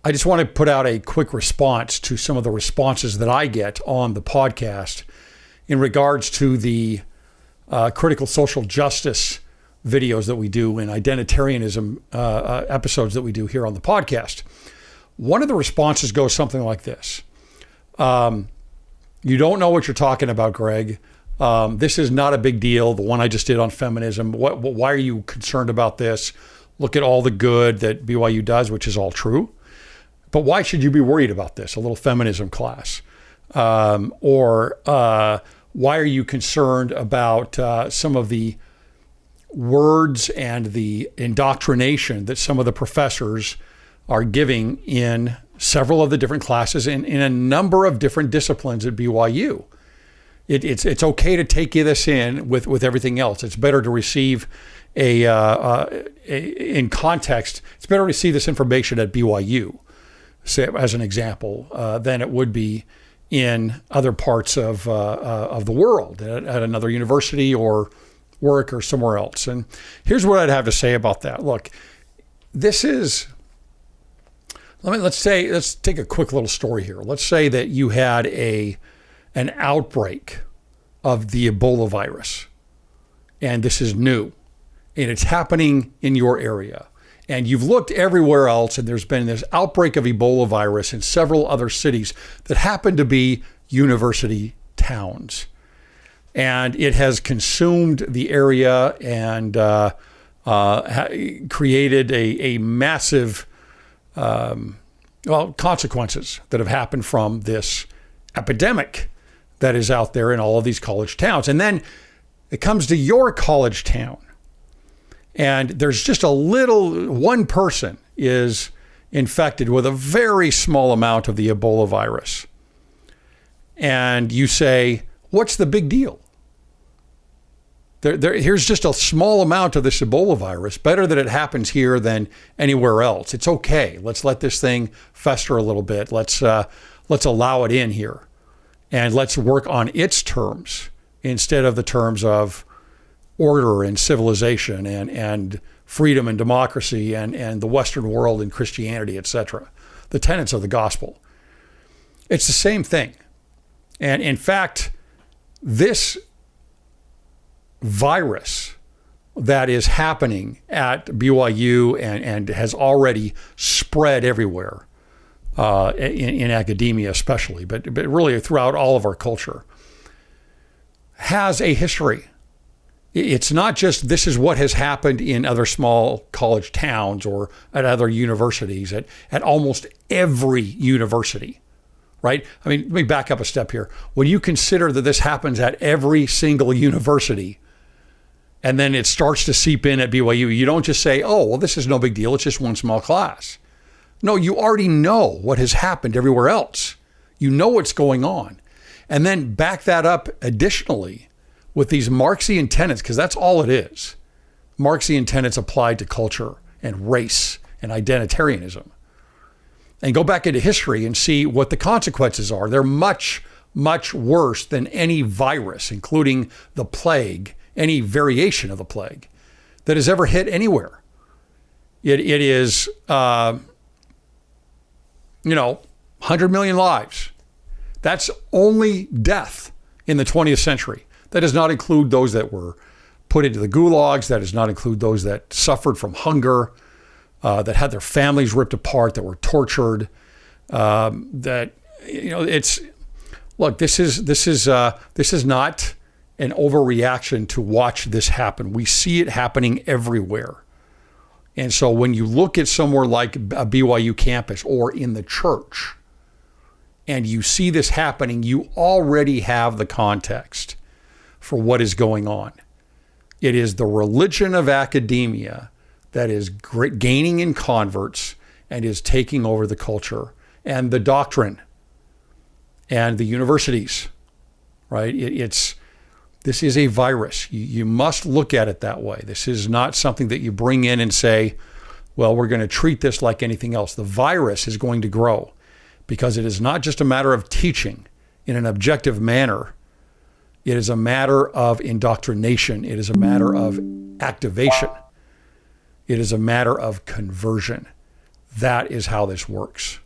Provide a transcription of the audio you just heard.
I just want to put out a quick response to some of the responses that I get on the podcast in regards to the critical social justice videos that we do and identitarianism episodes that we do here on the podcast. One of the responses goes something like this. You don't know what you're talking about, Greg. This is not a big deal. The one I just did on feminism. Why are you concerned about this? Look at all the good that BYU does, which is all true. But why should you be worried about this? A little feminism class. Or why are you concerned about some of the words and the indoctrination that some of the professors are giving in several of the different classes in a number of different disciplines at BYU? It's okay to take this in with everything else. It's better to receive in context. It's better to receive this information at BYU, say, as an example, than it would be in other parts of the world at another university or work or somewhere else. And here's what I'd have to say about that. Look, this is. Let's take a quick little story here. Let's say that you had an outbreak of the Ebola virus, and this is new, and it's happening in your area. And you've looked everywhere else, and there's been this outbreak of Ebola virus in several other cities that happen to be university towns. And it has consumed the area and created a massive consequences that have happened from this epidemic that is out there in all of these college towns. And then it comes to your college town, and there's just one person is infected with a very small amount of the Ebola virus. And you say, what's the big deal? Here's just a small amount of this Ebola virus. Better that it happens here than anywhere else. It's okay. Let's let this thing fester a little bit. Let's allow it in here, and let's work on its terms instead of the terms of order and civilization and freedom and democracy and the Western world and Christianity, etc. The tenets of the gospel. It's the same thing. And in fact, this virus that is happening at BYU and has already spread everywhere, in academia especially, but really throughout all of our culture, has a history. It's not just this is what has happened in other small college towns or at other universities, at almost every university, right? I mean, let me back up a step here. When you consider that this happens at every single university, and then it starts to seep in at BYU, you don't just say, oh, well, this is no big deal. It's just one small class. No, you already know what has happened everywhere else. You know what's going on. And then back that up additionally with these Marxian tenets, because that's all it is. Marxian tenets applied to culture and race and identitarianism. And go back into history and see what the consequences are. They're much, much worse than any virus, including the plague, any variation of the plague that has ever hit anywhere. It is, 100 million lives. That's only death in the 20th century. That does not include those that were put into the gulags. That does not include those that suffered from hunger, that had their families ripped apart, that were tortured. This is not an overreaction to watch this happen. We see it happening everywhere. And so when you look at somewhere like a BYU campus or in the church, and you see this happening, you already have the context for what is going on. It is the religion of academia that is gaining in converts and is taking over the culture and the doctrine and the universities, right? This is a virus. You must look at it that way. This is not something that you bring in and say, well, we're going to treat this like anything else. The virus is going to grow because it is not just a matter of teaching in an objective manner. It is a matter of indoctrination. It is a matter of activation. It is a matter of conversion. That is how this works.